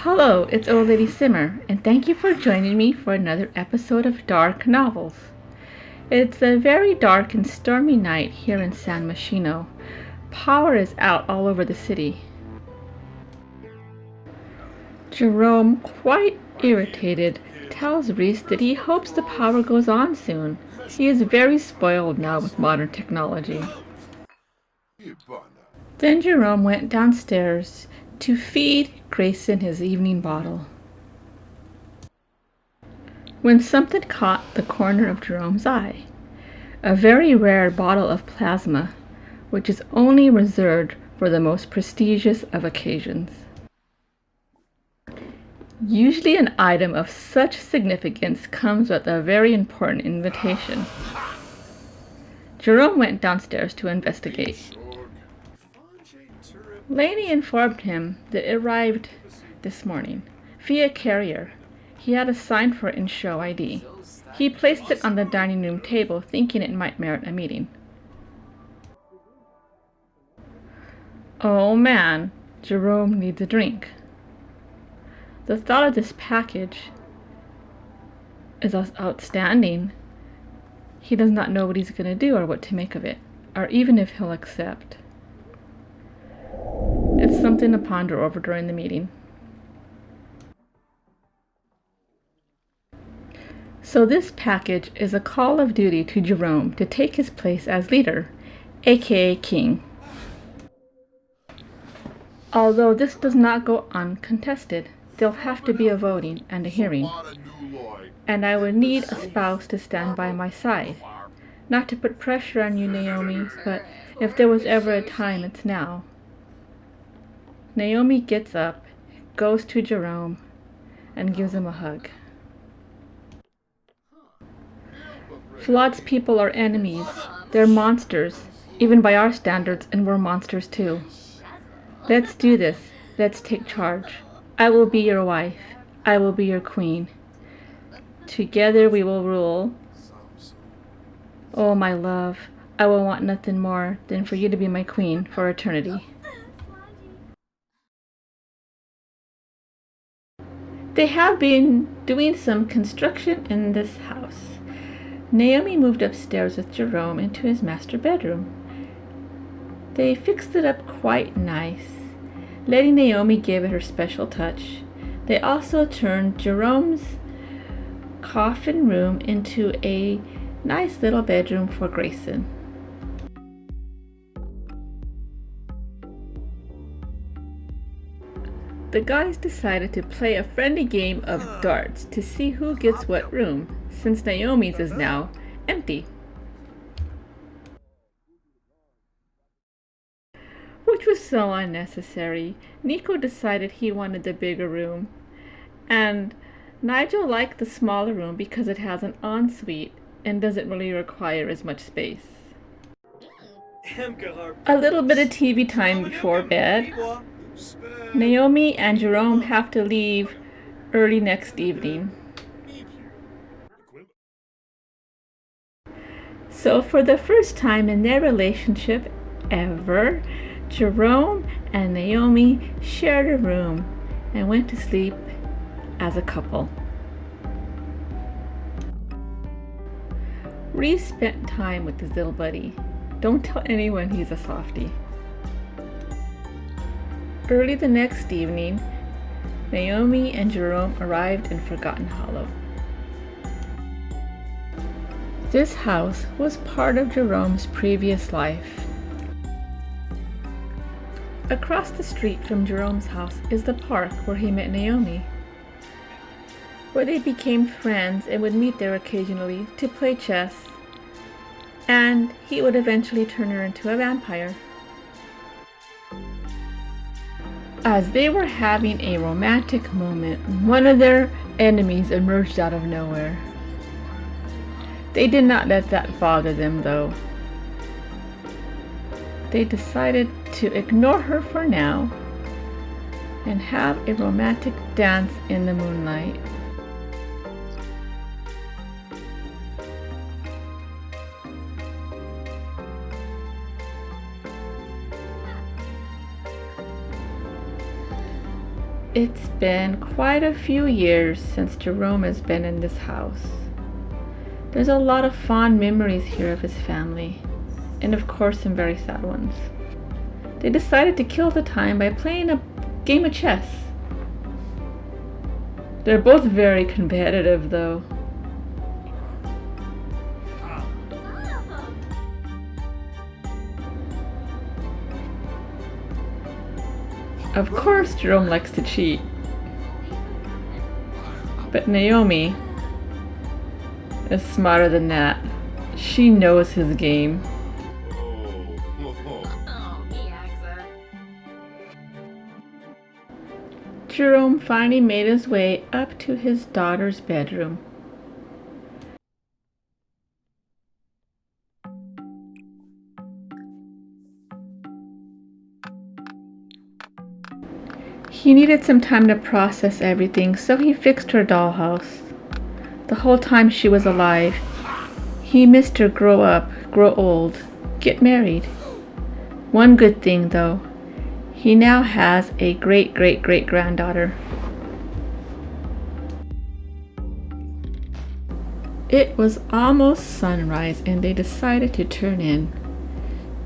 Hello, it's Old Lady Simmer, and thank you for joining me for another episode of Dark Novels. It's a very dark and stormy night here in San Myshuno. Power is out all over the city. Jerome, quite irritated, tells Reese that he hopes the power goes on soon. He is very spoiled now with modern technology. Then Jerome went downstairs to feed Grayson his evening bottle, when something caught the corner of Jerome's eye. A very rare bottle of plasma, which is only reserved for the most prestigious of occasions. Usually an item of such significance comes with a very important invitation. Jerome went downstairs to investigate. Laney informed him that it arrived this morning via carrier. He had a sign for it in show ID. He placed it on the dining room table, thinking it might merit a meeting. Oh man, Jerome needs a drink. The thought of this package is outstanding. He does not know what he's going to do or what to make of it, or even if he'll accept. It's something to ponder over during the meeting. So this package is a call of duty to Jerome to take his place as leader, aka king. Although this does not go uncontested, there'll have to be a voting and a hearing. And I would need a spouse to stand by my side. Not to put pressure on you, Naomi, but if there was ever a time, it's now. Naomi gets up, goes to Jerome, and gives him a hug. Flaut's people are enemies. They're monsters, even by our standards, and we're monsters too. Let's do this. Let's take charge. I will be your wife. I will be your queen. Together we will rule. Oh, my love, I will want nothing more than for you to be my queen for eternity. They have been doing some construction in this house. Naomi moved upstairs with Jerome into his master bedroom. They fixed it up quite nice, letting Naomi give it her special touch. They also turned Jerome's coffin room into a nice little bedroom for Grayson. The guys decided to play a friendly game of darts to see who gets what room, since Naomi's is now empty. Which was so unnecessary. Nico decided he wanted the bigger room, and Nigel liked the smaller room because it has an ensuite and doesn't really require as much space. A little bit of TV time before bed. Naomi and Jerome have to leave early next evening. So for the first time in their relationship ever, Jerome and Naomi shared a room and went to sleep as a couple. Reese spent time with his little buddy. Don't tell anyone he's a softie. Early the next evening, Naomi and Jerome arrived in Forgotten Hollow. This house was part of Jerome's previous life. Across the street from Jerome's house is the park where he met Naomi, where they became friends and would meet there occasionally to play chess, and he would eventually turn her into a vampire. As they were having a romantic moment, one of their enemies emerged out of nowhere. They did not let that bother them, though. They decided to ignore her for now and have a romantic dance in the moonlight. It's been quite a few years since Jerome has been in this house. There's a lot of fond memories here of his family, and of course some very sad ones. They decided to kill the time by playing a game of chess. They're both very competitive though. Of course Jerome likes to cheat. But Naomi is smarter than that. She knows his game. Jerome finally made his way up to his daughter's bedroom. He needed some time to process everything, so he fixed her dollhouse. The whole time she was alive, he missed her grow up, grow old, get married. One good thing though, he now has a great-great-great-granddaughter. It was almost sunrise and they decided to turn in.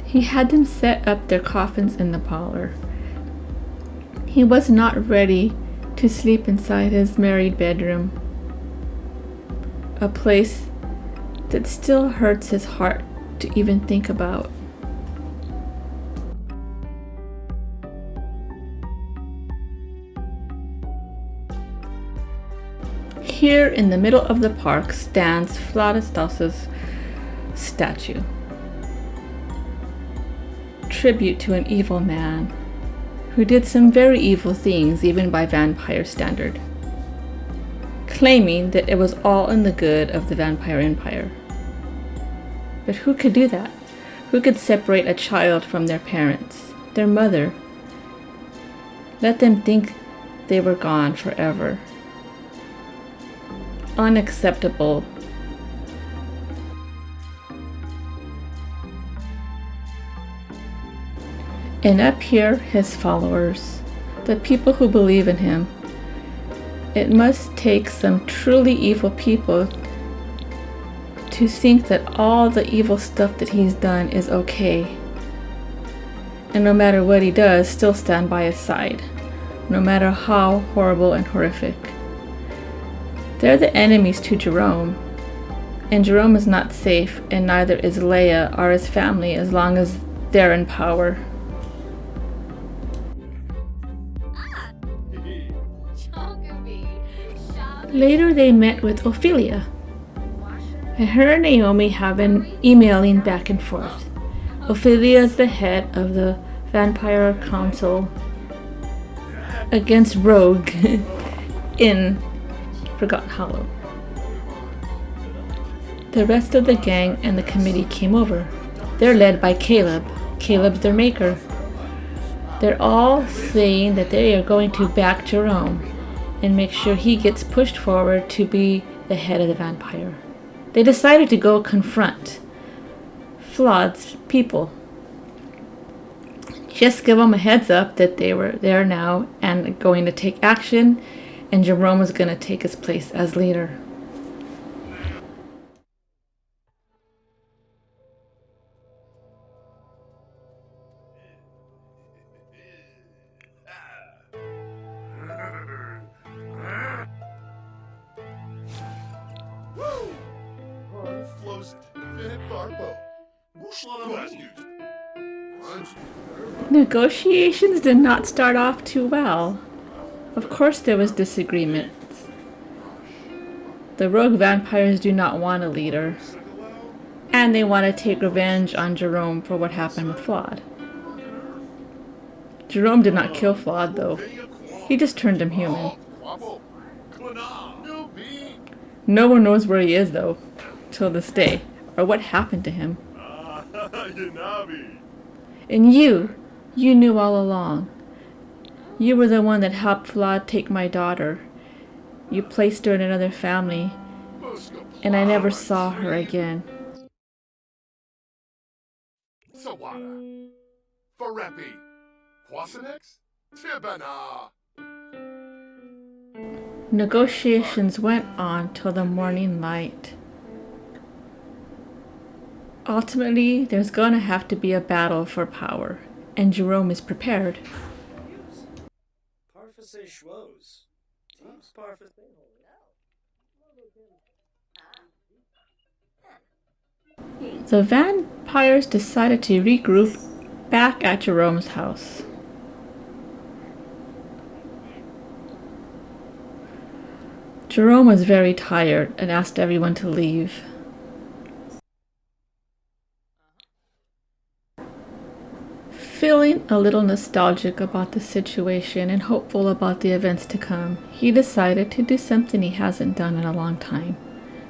He had them set up their coffins in the parlor. He was not ready to sleep inside his married bedroom, a place that still hurts his heart to even think about. Here in the middle of the park stands Flatus's statue, tribute to an evil man who did some very evil things even by vampire standard, claiming that it was all in the good of the vampire empire. But who could do that? Who could separate a child from their parents, their mother? Let them think they were gone forever. Unacceptable. And up here, his followers, the people who believe in him. It must take some truly evil people to think that all the evil stuff that he's done is okay. And no matter what he does, still stand by his side, no matter how horrible and horrific. They're the enemies to Jerome, and Jerome is not safe, and neither is Leia or his family as long as they're in power. Later they met with Ophelia, and her and Naomi have been emailing back and forth. Ophelia is the head of the Vampire Council against Rogue in Forgotten Hollow. The rest of the gang and the committee came over. They're led by Caleb. Caleb's their maker. They're all saying that they are going to back Jerome and make sure he gets pushed forward to be the head of the vampire. They decided to go confront Flaud's people. Just give them a heads up that they were there now and going to take action, and Jerome was going to take his place as leader. Negotiations did not start off too well. Of course there was disagreements. The rogue vampires do not want a leader, and they want to take revenge on Jerome for what happened with Flaud. Jerome did not kill Flaud though. He just turned him human. No one knows where he is though, till this day, or what happened to him. And you knew all along. You were the one that helped Flaud take my daughter. You placed her in another family, and I never saw her again. Sawada, Farepi, Quasinex, Tibana. Negotiations went on till the morning light. Ultimately, there's gonna have to be a battle for power, and Jerome is prepared. The vampires decided to regroup back at Jerome's house. Jerome was very tired and asked everyone to leave. Feeling a little nostalgic about the situation and hopeful about the events to come, he decided to do something he hasn't done in a long time: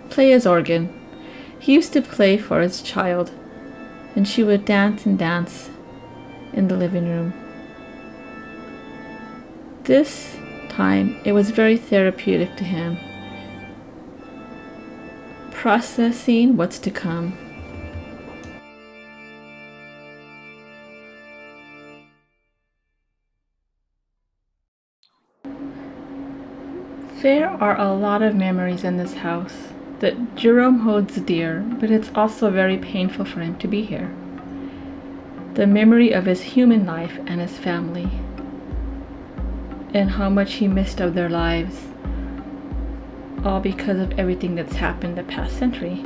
play his organ. He used to play for his child, and she would dance and dance in the living room. This time, it was very therapeutic to him, processing what's to come. There are a lot of memories in this house that Jerome holds dear, but it's also very painful for him to be here. The memory of his human life and his family, and how much he missed of their lives, all because of everything that's happened the past century.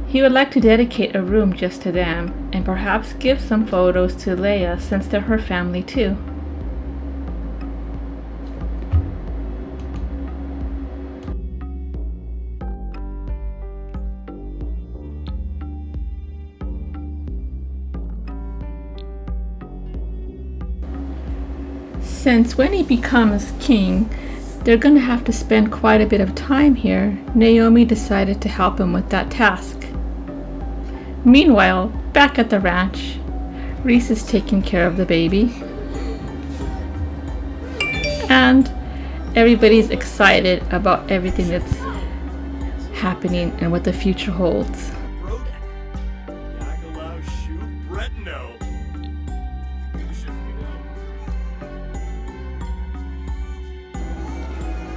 He would like to dedicate a room just to them, and perhaps give some photos to Leia, since they're her family too. Since when he becomes king, they're going to have to spend quite a bit of time here, Naomi decided to help him with that task. Meanwhile, back at the ranch, Reese is taking care of the baby, and everybody's excited about everything that's happening and what the future holds.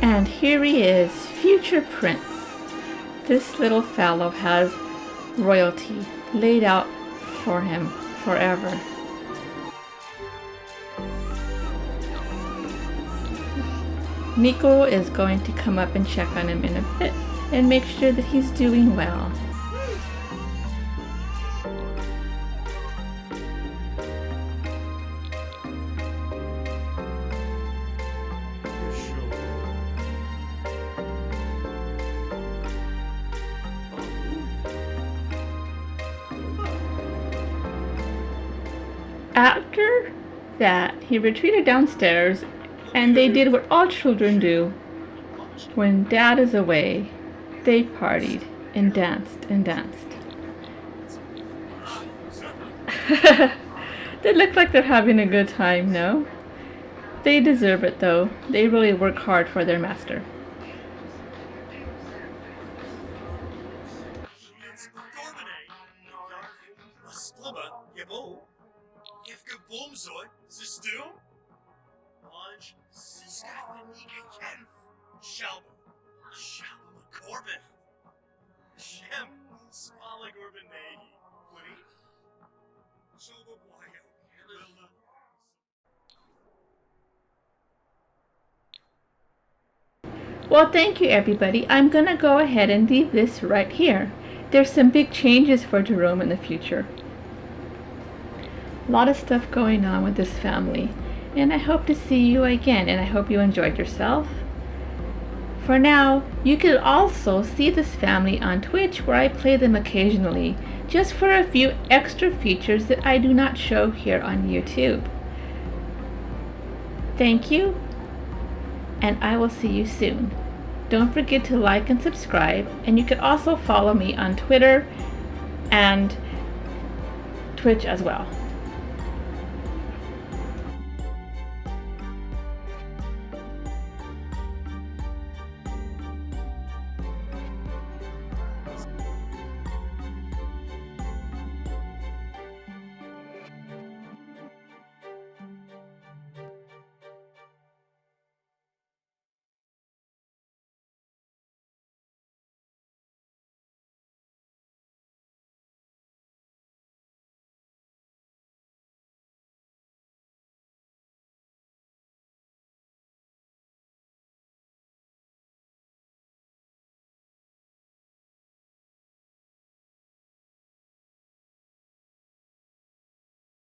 And here he is, future prince. This little fellow has royalty laid out for him forever. Nico is going to come up and check on him in a bit and make sure that he's doing well. After that, he retreated downstairs, and they did what all children do. When Dad is away, they partied and danced and danced. They look like they're having a good time, no? They deserve it, though. They really work hard for their master. Well, thank you, everybody. I'm going to go ahead and leave this right here. There's some big changes for Jerome in the future. A lot of stuff going on with this family, and I hope to see you again, and I hope you enjoyed yourself. For now, you can also see this family on Twitch, where I play them occasionally, just for a few extra features that I do not show here on YouTube. Thank you, and I will see you soon. Don't forget to like and subscribe, and you can also follow me on Twitter and Twitch as well.